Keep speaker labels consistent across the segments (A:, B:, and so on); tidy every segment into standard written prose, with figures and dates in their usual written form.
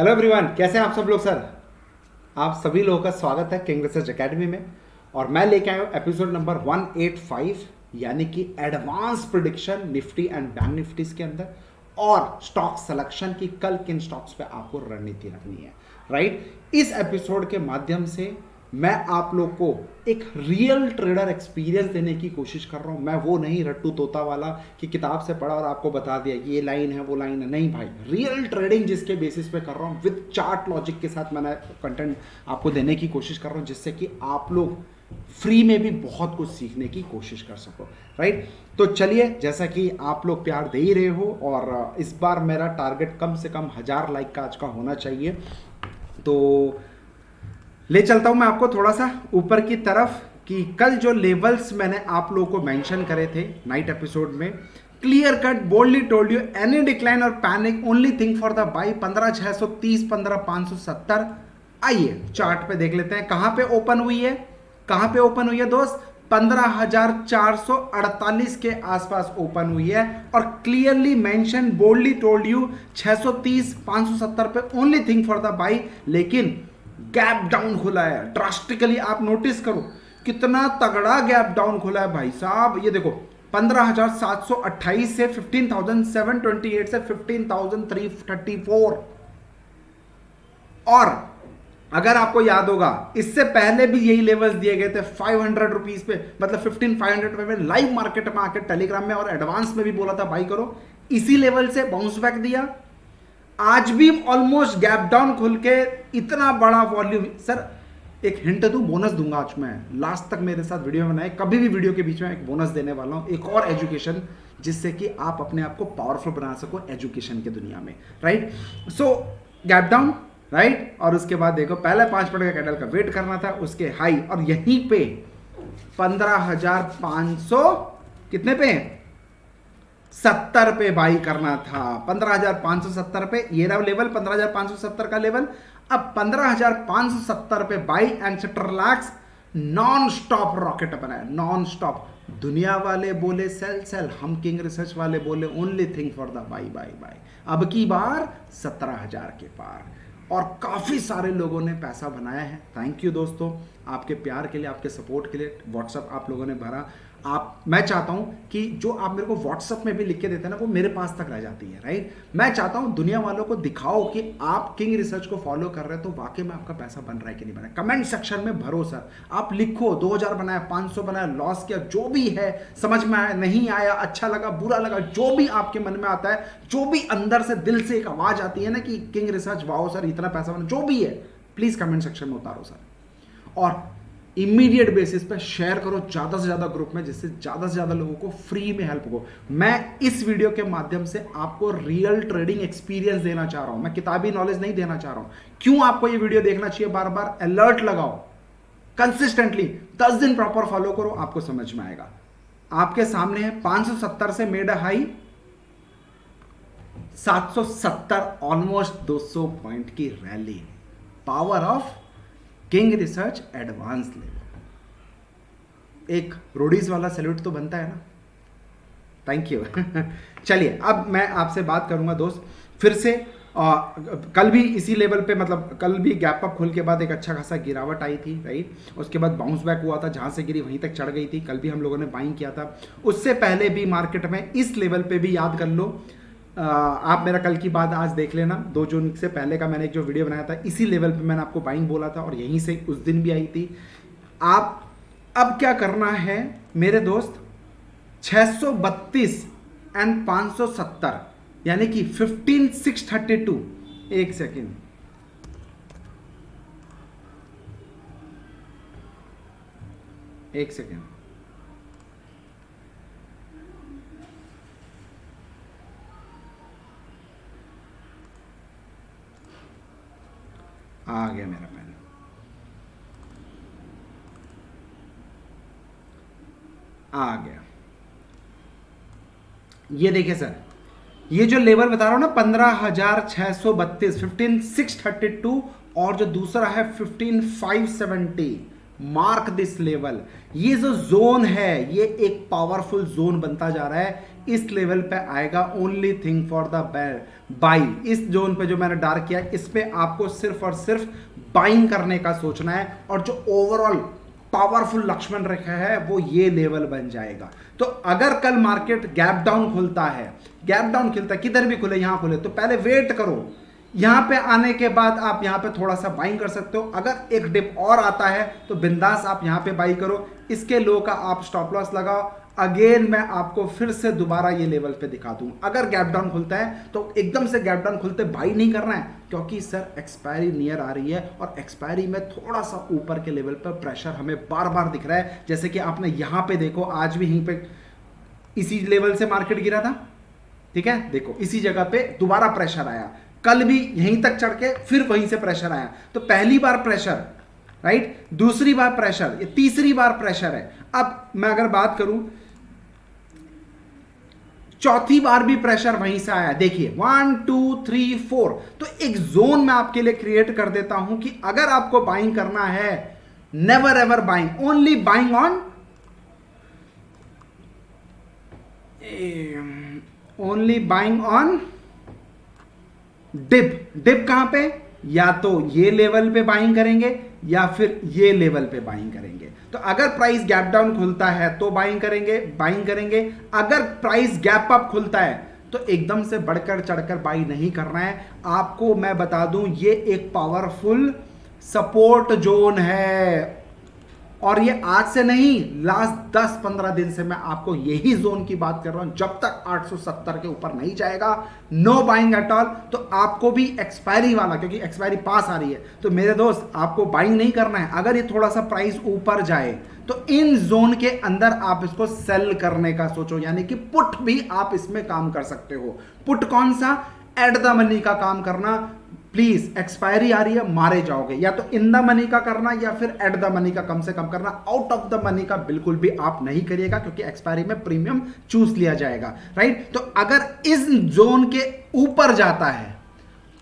A: Hello everyone, कैसे हैं आप सब लोग। सर आप सभी लोगों का स्वागत है किंग रिसर्च एकेडमी में। और मैं लेके आया हूँ एपिसोड नंबर 185, यानी कि advance prediction Nifty and bank Niftys के अंदर और स्टॉक सिलेक्शन की कल किन स्टॉक्स पे आपको रणनीति रखनी है। राइट, इस एपिसोड के माध्यम से मैं आप लोग को एक रियल ट्रेडर एक्सपीरियंस देने की कोशिश कर रहा हूं। मैं वो नहीं रट्टू तोता वाला कि किताब से पढ़ा और आपको बता दिया कि ये लाइन है वो लाइन है। नहीं भाई, रियल ट्रेडिंग जिसके बेसिस पे कर रहा हूं विद चार्ट लॉजिक के साथ मैंने कंटेंट आपको देने की कोशिश कर रहा हूं, जिससे कि आप लोग फ्री में भी बहुत कुछ सीखने की कोशिश कर सको। राइट, तो चलिए, जैसा कि आप लोग प्यार दे ही रहे हो और इस बार मेरा टारगेट कम से कम 1000 लाइक का आज का होना चाहिए, तो ले चलता हूं मैं आपको थोड़ा सा ऊपर की तरफ कि कल जो लेवल्स मैंने आप लोगों को मेंशन करे थे नाइट एपिसोड में, clear cut boldly told you any decline और panic only thing for the buy 15630 15570। आइए चार्ट पे देख लेते हैं कहां पे ओपन हुई है। कहां पे ओपन हुई है दोस्त? 15448 के आसपास ओपन हुई है और clearly mention boldly told you 630 570 पे only thing for the by. लेकिन गैप डाउन खुला है ड्रास्टिकली। आप नोटिस करो कितना तगड़ा गैप डाउन खुला है भाई साहब। ये देखो 15728 से 15728 से 15334। और अगर आपको याद होगा इससे पहले भी यही लेवल्स दिए गए थे 500 रुपीज पे, मतलब 15500 पे। मैं लाइव मार्केट में आकर टेलीग्राम में और एडवांस में भी बोला था बाई करो। इसी लेवल से बाउंस बैक दिया। आज भी ऑलमोस्ट गैप डाउन खुल के इतना बड़ा वॉल्यूम। सर एक हिंट दूं, बोनस दूंगा आज मैं। लास्ट तक मेरे साथ वीडियो बनाए, कभी भी वीडियो के बीच में एक बोनस देने वाला हूं, एक और एजुकेशन, जिससे कि आप अपने आप को पावरफुल बना सको एजुकेशन की दुनिया में। राइट, सो गैप डाउन, राइट, और उसके बाद देखो पहले 5 मिनट का कैंडल का वेट करना था, उसके हाई, और यहीं पे 15500 कितने पे 70 पे बाई करना था। 15570 पे ये रहा लेवल, 15570 का लेवल। अब 15570 पे by and relax. Non stop rocket अपना है, नॉन स्टॉप। दुनिया वाले बोले सेल सेल, हम किंग रिसर्च वाले बोले only thing for the by by by. अब की बार 17000 के पार और काफी सारे लोगों ने पैसा बनाया है। थैंक यू दोस्तों, आपके प्यार के लिए, आपके सपोर्ट के लिए। व्हाट्सएप आप लोगों ने भरा। मैं चाहता हूं कि जो आप मेरे को व्हाट्सएप में भी लिख के देते हैं ना, वो मेरे पास तक रह जाती है। राइट, मैं चाहता हूं दुनिया वालों को दिखाओ कि आप किंग रिसर्च को फॉलो कर रहे हैं, तो वाकई में आपका पैसा बन रहा है कि नहीं बन रहा है। कमेंट सेक्शन में भरो सर, आप लिखो 2000 बनाया, 500 बनाया, लॉस किया, जो भी है, समझ में आया नहीं आया, अच्छा लगा बुरा लगा, जो भी आपके मन में आता है, जो भी अंदर से दिल से एक आवाज आती है ना कि किंग रिसर्च वाओ सर इतना पैसा बना, जो भी है, प्लीज कमेंट सेक्शन में उतारो सर। और इमीडिएट बेसिस पे शेयर करो ज्यादा से ज्यादा ग्रुप में, जिससे ज्यादा से ज्यादा लोगों को फ्री में हेल्प हो। मैं इस वीडियो के माध्यम से आपको रियल ट्रेडिंग एक्सपीरियंस देना चाह रहा हूं, मैं किताबी नॉलेज नहीं देना चाह रहा हूं। क्यों आपको ये वीडियो देखना चाहिए? बार बार अलर्ट लगाओ, कंसिस्टेंटली 10 दिन प्रॉपर फॉलो करो, आपको समझ में आएगा। आपके सामने है 570 से मेड हाई 770, ऑलमोस्ट 200 पॉइंट की rally. Power of king research advance level. एक रोडीज वाला सैल्यूट तो बनता है ना। Thank you. चलिए अब मैं आपसे बात करूंगा दोस्त फिर से। कल भी इसी लेवल पे, मतलब कल भी गैप अप खुल के बाद एक अच्छा खासा गिरावट आई थी। राइट, उसके बाद बाउंस बैक हुआ था, जहां से गिरी वहीं तक चढ़ गई थी। कल भी हम लोगों ने बाइंग किया था। उससे पहले भी मार्केट में इस लेवल पे भी याद कर लो, आप मेरा कल की बात आज देख लेना। 2 जून से पहले का मैंने एक जो वीडियो बनाया था, इसी लेवल पे मैंने आपको बाइंग बोला था और यहीं से उस दिन भी आई थी। आप अब क्या करना है मेरे दोस्त, 632 एंड 570, यानी कि 15632। एक सेकेंड, एक सेकेंड, आ गया मेरा पेन, आ गया। ये देखिए सर, ये जो लेवल बता रहा हूं ना 15632, 15632, और जो दूसरा है 15570, मार्क दिस लेवल। ये जो जोन है ये एक पावरफुल जोन बनता जा रहा है, इस लेवल पे आएगा। Only thing for the by, इस जोन पे जो मैंने डार्क किया इस पे आपको सिर्फ और सिर्फ बाइंग करने का सोचना है, और जो ओवरऑल पावरफुल लक्ष्मण रेखा है वो ये लेवल बन जाएगा। तो अगर कल मार्केट गैप डाउन खुलता है, गैप डाउन खुलता है किधर भी खुले, यहां खुले, तो पहले वेट करो, यहां पे आने के बाद आप यहां पे थोड़ा सा बाइंग कर सकते हो। अगर एक डिप और आता है तो बिंदास आप यहां पे बाई करो, इसके लो का आप स्टॉप लॉस लगाओ। अगेन मैं आपको फिर से दोबारा ये लेवल पे दिखा दूं, अगर गैप डाउन खुलता है तो एकदम से गैप डाउन खुलते बाई नहीं करना है, क्योंकि सर एक्सपायरी नियर आ रही है, और एक्सपायरी में थोड़ा सा ऊपर के लेवल पर प्रेशर हमें बार बार दिख रहा है। जैसे कि आपने यहां पे देखो, आज भी यहीं पे इसी लेवल से मार्केट गिरा था, ठीक है, देखो इसी जगह पे दोबारा प्रेशर आया, कल भी यहीं तक चढ़ के फिर वहीं से प्रेशर आया। तो पहली बार प्रेशर, राइट, दूसरी बार प्रेशर, ये तीसरी बार प्रेशर है। अब मैं अगर बात करूं, चौथी बार भी प्रेशर वहीं से आया, देखिए 1 2 3 4। तो एक जोन मैं आपके लिए क्रिएट कर देता हूं कि अगर आपको बाइंग करना है, never ever buying, only buying on, only buying on dip. Dip कहां पे, या तो ये लेवल पे बाइंग करेंगे या फिर ये लेवल पे बाइंग करेंगे। तो अगर प्राइस गैप डाउन खुलता है तो बाइंग करेंगे। अगर प्राइस गैप अप खुलता है तो एकदम से बढ़कर चढ़कर बाई नहीं करना है। आपको मैं बता दूं ये एक पावरफुल सपोर्ट जोन है, और ये आज से नहीं, लास्ट 10-15 दिन से मैं आपको यही जोन की बात कर रहा हूं। जब तक 870 के ऊपर नहीं जाएगा, नो बाइंग एट ऑल। तो आपको भी एक्सपायरी वाला, क्योंकि एक्सपायरी पास आ रही है, तो मेरे दोस्त आपको बाइंग नहीं करना है। अगर ये थोड़ा सा प्राइस ऊपर जाए तो इन जोन के अंदर आप इसको सेल करने का सोचो, यानी कि पुट भी आप इसमें काम कर सकते हो। पुट कौन सा, एट द मनी का काम करना। प्लीज, एक्सपायरी आ रही है, मारे जाओगे, या तो इन द मनी का करना या फिर एट द मनी का कम से कम करना। आउट ऑफ द मनी का बिल्कुल भी आप नहीं करिएगा, क्योंकि एक्सपायरी में प्रीमियम चूस लिया जाएगा, राइट। तो अगर इस जोन के ऊपर जाता है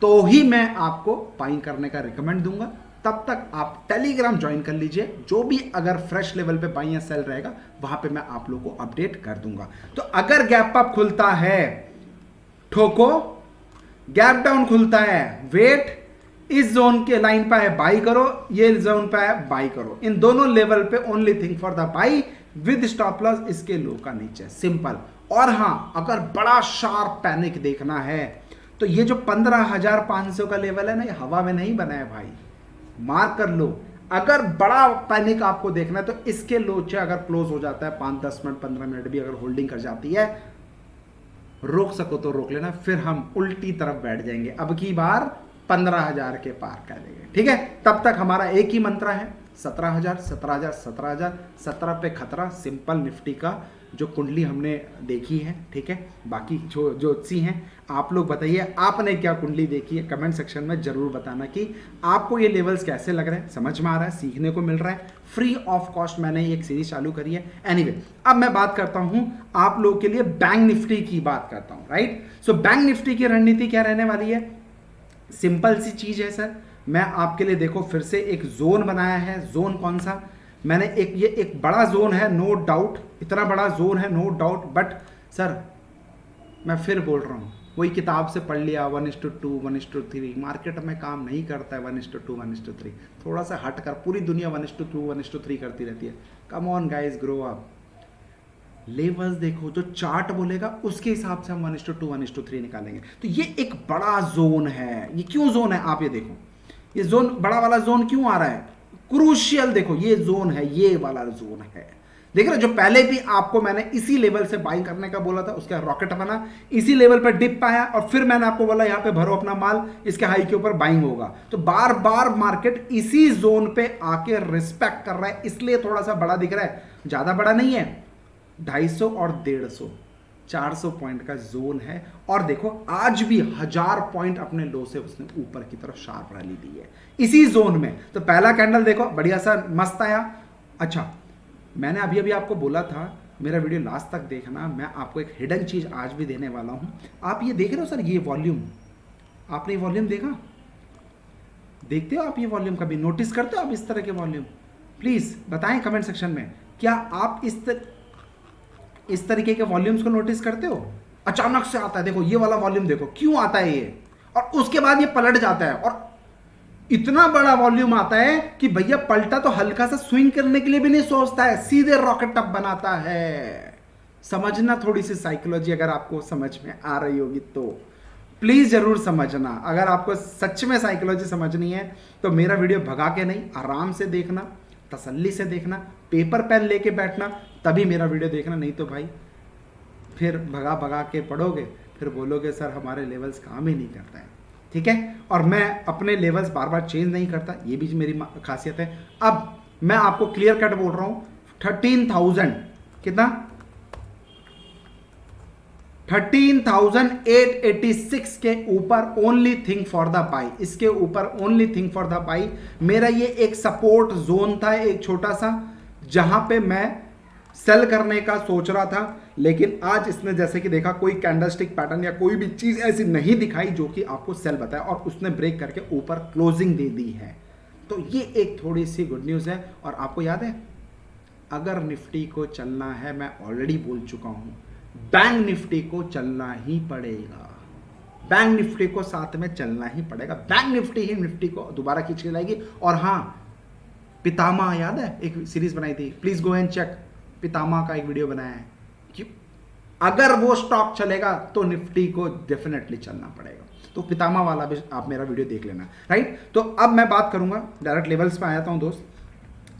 A: तो ही मैं आपको बाइंग करने का रिकमेंड दूंगा। तब तक आप टेलीग्राम ज्वाइन कर लीजिए, जो भी अगर फ्रेश लेवल पे बाई या सेल रहेगा वहां पे मैं आप लोगों को अपडेट कर दूंगा। तो अगर गैप अप खुलता है ठोको, गैप डाउन खुलता है वेट, इस जोन के लाइन पे है बाई करो, ये जोन पे है बाई करो। इन दोनों लेवल पे only thing for the by with stop loss इसके लो का नीचे, सिंपल। और हां, अगर बड़ा शार्प पैनिक देखना है तो ये जो 15,500 का लेवल है ना, ये हवा में नहीं बना है भाई, मार्क कर लो। अगर बड़ा पैनिक आपको देखना है तो इसके लोचे अगर क्लोज हो जाता है 5-10 मिनट 15 मिनट भी अगर होल्डिंग कर जाती है, रोक सको तो रोक लेना, फिर हम उल्टी तरफ बैठ जाएंगे, अब की बार 15,000 के पार कर देंगे, ठीक है। तब तक हमारा एक ही मंत्र है, 17,000 17,000 17,000 17 पे खतरा। सिंपल निफ्टी का जो कुंडली हमने देखी है, ठीक है। बाकी जो ज्योतिषी हैं, आप लोग बताइए आपने क्या कुंडली देखी है, कमेंट सेक्शन में जरूर बताना कि आपको ये लेवल्स कैसे लग रहे हैं, समझ में आ रहा है, सीखने को मिल रहा है। फ्री ऑफ कॉस्ट मैंने एक सीरीज चालू करी है। एनीवे, अब मैं बात करता हूं आप लोगों के लिए बैंक निफ्टी की बात करता हूं, राइट। सो बैंक निफ्टी की रणनीति क्या रहने वाली है, सिंपल सी चीज है सर। मैं आपके लिए देखो फिर से एक जोन बनाया है। जोन कौन सा, मैंने ये एक बड़ा जोन है, नो डाउट, इतना बड़ा जोन है, नो डाउट। बट सर मैं फिर बोल रहा हूँ, वही किताब से पढ़ लिया 1:2 1:3, मार्केट में काम नहीं करता है 1:2 1:3। थोड़ा सा हट कर, पूरी दुनिया 1:2 1:3 करती रहती है। Come on guys, grow up. Levels देखो, जो चार्ट बोलेगा उसके हिसाब से हम 1:2 1:3 निकालेंगे। तो ये एक बड़ा जोन है। ये क्यों जोन है, आप ये देखो, ये जोन, बड़ा वाला जोन क्यों आ रहा है, क्रूशियल। देखो ये जोन है, ये वाला जोन है, देख रहे हो। जो पहले भी आपको मैंने इसी लेवल से बाइंग करने का बोला था, उसका रॉकेट बना, इसी लेवल पर डिप आया, और फिर मैंने आपको बोला यहां पे भरो अपना माल, इसके हाई के ऊपर बाइंग होगा। तो बार बार मार्केट इसी जोन पे आके रिस्पेक्ट कर रहा है, इसलिए थोड़ा सा बड़ा दिख रहा है, ज्यादा बड़ा नहीं है। 250 और 150 400 पॉइंट का जोन है। और देखो आज भी 1000 पॉइंट अपने लो से उसने ऊपर की तरफ शार्प रैली दी है इसी जोन में। तो पहला कैंडल देखो बढ़िया सा मस्त आया। अच्छा, मैंने अभी अभी आपको बोला था मेरा वीडियो लास्ट तक देखना, मैं आपको एक हिडन चीज आज भी देने वाला हूं। आप ये देख रहे हो सर, ये वॉल्यूम, आपने ये वॉल्यूम देखा, देखते हो आप ये वॉल्यूम, कभी नोटिस करते हो आप इस तरह के वॉल्यूम, प्लीज बताएं कमेंट सेक्शन में, क्या आप इस तरीके के वॉल्यूम्स को नोटिस करते हो? अचानक से आता है, देखो ये वाला वॉल्यूम देखो क्यों आता है ये, और उसके बाद ये पलट जाता है, और इतना बड़ा वॉल्यूम आता है कि भैया पलटा तो हल्का सा स्विंग करने के लिए भी नहीं सोचता है, सीधे रॉकेट अप बनाता है। समझना थोड़ी सी साइकोलॉजी, अगर आपको समझ में आ रही होगी तो प्लीज जरूर समझना। अगर आपको सच में साइकोलॉजी समझनी है तो मेरा वीडियो भगा के नहीं, आराम से देखना, तसल्ली से देखना, पेपर पेन लेके बैठना, तभी मेरा वीडियो देखना। नहीं तो भाई फिर भगा भगा के पढ़ोगे, फिर बोलोगे सर हमारे लेवल्स काम ही नहीं करता है। ठीक है, और मैं अपने लेवल्स बार बार चेंज नहीं करता, ये भी मेरी खासियत है। अब मैं आपको क्लियर कट बोल रहा हूं, 13,000 कितना, 13,886 के ऊपर only thing for the by, इसके ऊपर only thing for the by. मेरा ये एक सपोर्ट जोन था, एक छोटा सा, जहां पे मैं सेल करने का सोच रहा था, लेकिन आज इसने जैसे कि देखा कोई कैंडलस्टिक पैटर्न या कोई भी चीज ऐसी नहीं दिखाई जो कि आपको सेल बताए, और उसने ब्रेक करके ऊपर क्लोजिंग दे दी है। तो ये एक थोड़ी सी गुड न्यूज है। और आपको याद है, अगर निफ्टी को चलना है, मैं ऑलरेडी बोल चुका हूं, बैंक निफ्टी को चलना ही पड़ेगा, बैंक निफ्टी को साथ में चलना ही पड़ेगा। बैंक निफ्टी ही निफ्टी को दोबारा खींच के लाएगी। और हाँ, पितामा याद है, एक सीरीज बनाई थी, प्लीज गो एंड चेक, पितामा का एक वीडियो बनाया है कि अगर वो स्टॉक चलेगा तो निफ्टी को डेफिनेटली चलना पड़ेगा। तो पितामा वाला भी आप मेरा वीडियो देख लेना, राइट। तो अब मैं बात करूंगा, डायरेक्ट लेवल्स पे आ जाता हूं दोस्त।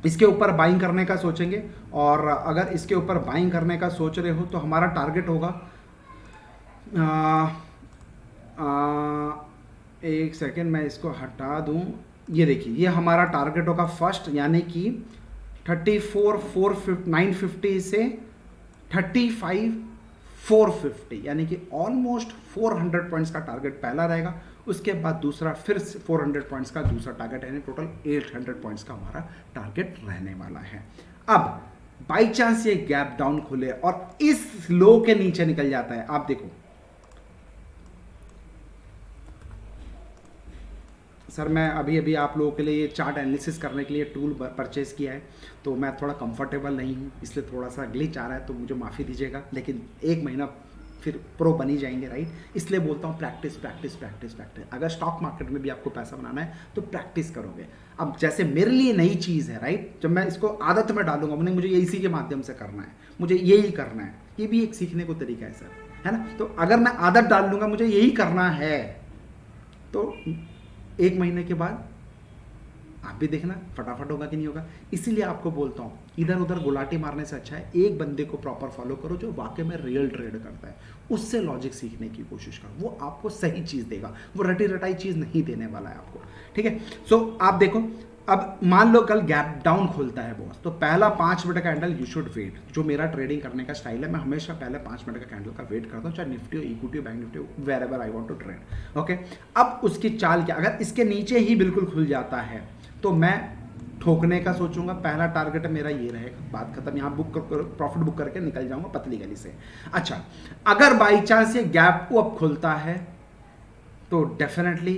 A: इसके ऊपर बाइंग करने का सोचेंगे, और अगर इसके ऊपर बाइंग करने का सोच रहे हो तो हमारा टारगेट होगा, एक सेकेंड मैं इसको हटा दूं, ये देखिए ये हमारा टारगेट होगा फर्स्ट, यानी कि 34,950 से 35,450, यानी कि ऑलमोस्ट 400 पॉइंट्स का टारगेट पहला रहेगा। उसके बाद दूसरा फिर 400 पॉइंट्स का दूसरा टारगेट, यानी टोटल 800 पॉइंट्स का हमारा टारगेट रहने वाला है। अब बाई चांस ये गैप डाउन खुले और इस लो के नीचे निकल जाता है, आप देखो सर मैं अभी आप लोगों के लिए ये चार्ट एनालिसिस करने के लिए टूल परचेज किया है, तो मैं थोड़ा कंफर्टेबल नहीं हूँ, इसलिए थोड़ा सा ग्लिच आ रहा है, तो मुझे माफ़ी दीजिएगा, लेकिन एक महीना फिर प्रो बनी जाएंगे, राइट। इसलिए बोलता हूँ प्रैक्टिस प्रैक्टिस प्रैक्टिस प्रैक्टिस। अगर स्टॉक मार्केट में भी आपको पैसा बनाना है तो प्रैक्टिस करोगे। अब जैसे मेरे लिए नई चीज़ है, राइट, जब मैं इसको आदत में डालूंगा, मुझे ये इसी के माध्यम से करना है, मुझे यही करना है, ये भी एक सीखने को तरीका है सर, है ना। तो अगर मैं आदत डाल लूँगा मुझे यही करना है, तो एक महीने के बाद आप भी देखना फटाफट होगा कि नहीं होगा। इसीलिए आपको बोलता हूँ, इधर उधर गुलाटी मारने से अच्छा है एक बंदे को प्रॉपर फॉलो करो जो वाकई में रियल ट्रेड करता है, उससे लॉजिक सीखने की कोशिश करो, वो आपको सही चीज़ देगा, वो रटी रटाई चीज़ नहीं देने वाला है आपको, ठीक है। सो आप देखो, अब मान लो कल गैप डाउन खुलता है बॉस, तो पहला 5 मिनट का कैंडल यू शुड वेट। जो मेरा ट्रेडिंग करने का स्टाइल है, मैं हमेशा पहले 5 मिनट का कैंडल का वेट करता हूँ, चाहे निफ्टी हो, इक्विटी हो, बैंक निफ्टी हो, wherever I want to trade, okay. अब उसकी चाल क्या, अगर इसके नीचे ही बिल्कुल खुल जाता है तो मैं ठोकने का सोचूंगा, पहला टारगेट मेरा ये रहेगा, बात खत्म, यहाँ प्रॉफिट बुक करके निकल जाऊंगा पतली गली से। अच्छा, अगर बाई चांस ये गैप अप खुलता है तो definitely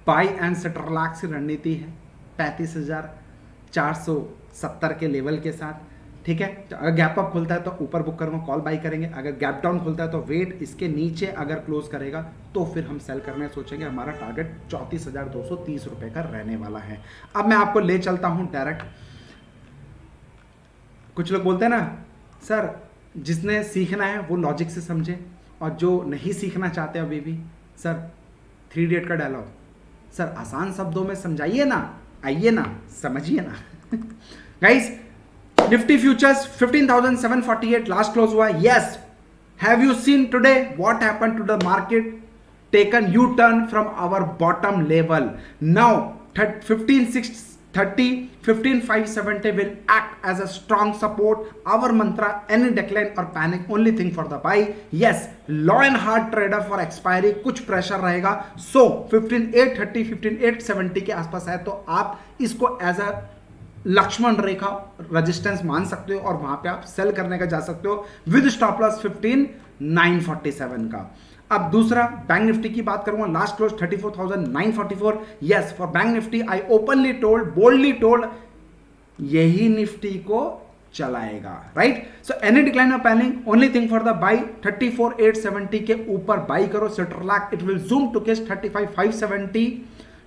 A: by and set relax की रणनीति है 35,470 के लेवल के साथ, ठीक है। तो अगर गैप अप खुलता है तो ऊपर बुक करूंगा, कॉल बाई करेंगे। अगर गैप डाउन खुलता है तो वेट, इसके नीचे अगर क्लोज करेगा तो फिर हम सेल करने सोचेंगे। हमारा टारगेट 34,230 रुपए का रहने वाला है। अब मैं आपको ले चलता हूं डायरेक्ट। कुछ लोग बोलते हैं ना सर जिसने सीखना है वो लॉजिक से समझे, और जो नहीं सीखना चाहते अभी भी, सर 3 इडियट का डायलॉग, सर आसान शब्दों में समझाइए ना, आइए ना, समझिए ना। Guys, Nifty futures 15,748 last close हुआ। Yes, have you seen today what happened to the market? Taken you turn from our bottom level. Now 15,570 will act as a strong support. Our mantra, any decline or panic, only thing for the buy. Yes, law and hard trader for expiry, कुछ pressure रहेगा। So 15,830, 15,870 के आसपास है तो आप इसको as a Lakshman rekha resistance मान सकते हो, और वहां पे आप सेल करने का जा सकते हो विद स्टॉप लॉस 15,947 का। अब दूसरा बैंक निफ्टी की बात करूंगा, last close 34,944। Yes, for bank Nifty I openly told, boldly told यही निफ्टी को चलाएगा, right. So any decline of panning, only thing for the buy 34,870 के ऊपर बाई करो। सेट्रलैक इट विल जूम टू किस 35,570,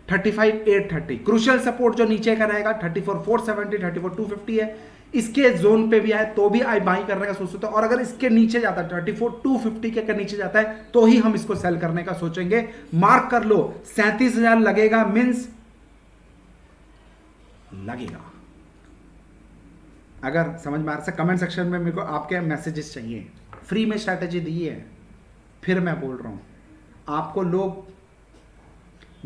A: 35,830। क्रूशियल सपोर्ट जो नीचे का रहेगा 34,470, 34,250 है। इसके जोन पे भी आए तो भी आई बाई करने का सोच सकते हो, और अगर इसके नीचे जाता है 34,250 के नीचे जाता है तो ही हम इसको सेल करने का सोचेंगे। मार्क कर लो 37,000 लगेगा, मींस लगेगा। अगर समझ में आ रहा है कमेंट सेक्शन में मेरे को आपके मैसेजेस चाहिए। फ्री में स्ट्रैटेजी दी है, फिर मैं बोल रहा हूं आपको लोग,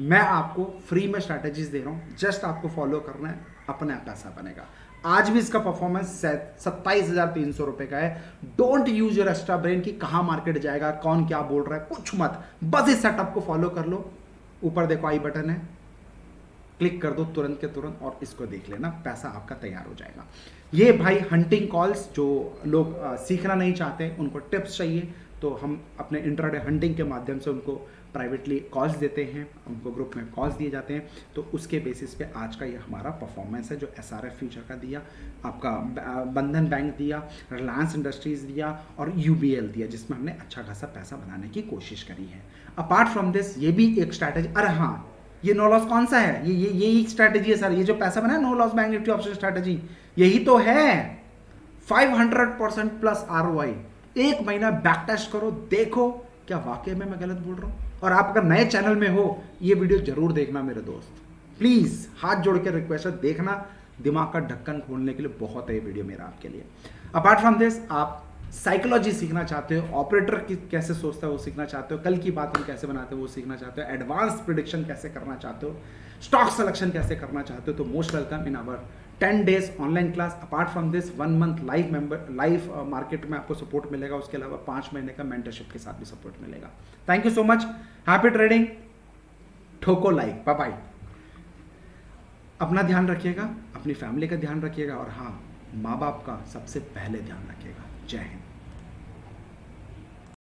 A: मैं आपको फ्री में स्ट्रैटेजीज दे रहा हूं, जस्ट आपको फॉलो करना है, अपने आप पैसा बनेगा। आज भी इसका परफॉर्मेंस 27,300 रुपए का है। Don't use your extra brain कि कहां मार्केट जाएगा, कौन क्या बोल रहा है, कुछ मत, बस इस सेटअप को फॉलो कर लो। ऊपर देखो आई बटन है, क्लिक कर दो तुरंत के तुरंत और इसको देख लेना, पैसा आपका तैयार हो जाएगा। ये भाई हंटिंग कॉल्स जो लोग सीखना नहीं चाहते, उनको टिप्स चाहिए, तो हम अपने इंट्राडे हंटिंग के माध्यम से उनको प्राइवेटली कॉल्स देते हैं, उनको ग्रुप में कॉल्स दिए जाते हैं। तो उसके बेसिस पे आज का ये हमारा परफॉर्मेंस है, जो SRF फ्यूचर का दिया, आपका बंधन बैंक दिया, रिलायंस इंडस्ट्रीज दिया और UBL दिया, जिसमें हमने अच्छा खासा पैसा बनाने की कोशिश करी है। अपार्ट फ्रॉम दिस ये भी एक स्ट्रैटेजी, अरे हाँ ये नो लॉस कौन सा है, ये स्ट्रैटेजी है सर, ये जो पैसा बना है no loss bank Nifty option strategy, यही तो है। 500% प्लस ROI। एक महीना बैक टेस्ट करो, देखो क्या वाकई में मैं गलत बोल रहा हूं। और आप अगर नए चैनल में हो, ये वीडियो जरूर देखना मेरे दोस्त, प्लीज हाथ जोड़ के रिक्वेस्ट है, देखना, दिमाग का ढक्कन खोलने के लिए बहुत है ये वीडियो मेरा आपके लिए। अपार्ट फ्रॉम दिस आप साइकोलॉजी सीखना चाहते हो, ऑपरेटर की कैसे सोचता है वो सीखना चाहते हो, कल की बात हम कैसे बनाते हो वो सीखना चाहते हो, एडवांस प्रिडिक्शन कैसे करना चाहते हो, स्टॉक सिलेक्शन कैसे करना चाहते हो, तो most welcome in our 10 days online class. Apart from this 1 month live market में आपको सपोर्ट मिलेगा, उसके अलावा 5 महीने का मेंटरशिप के साथ भी सपोर्ट मिलेगा। Thank you so much, happy trading, ठोको लाइक, बाय बाय। अपना ध्यान रखिएगा, अपनी फैमिली का ध्यान रखिएगा, और हाँ माँ बाप का सबसे पहले ध्यान रखिएगा। जय हिंद।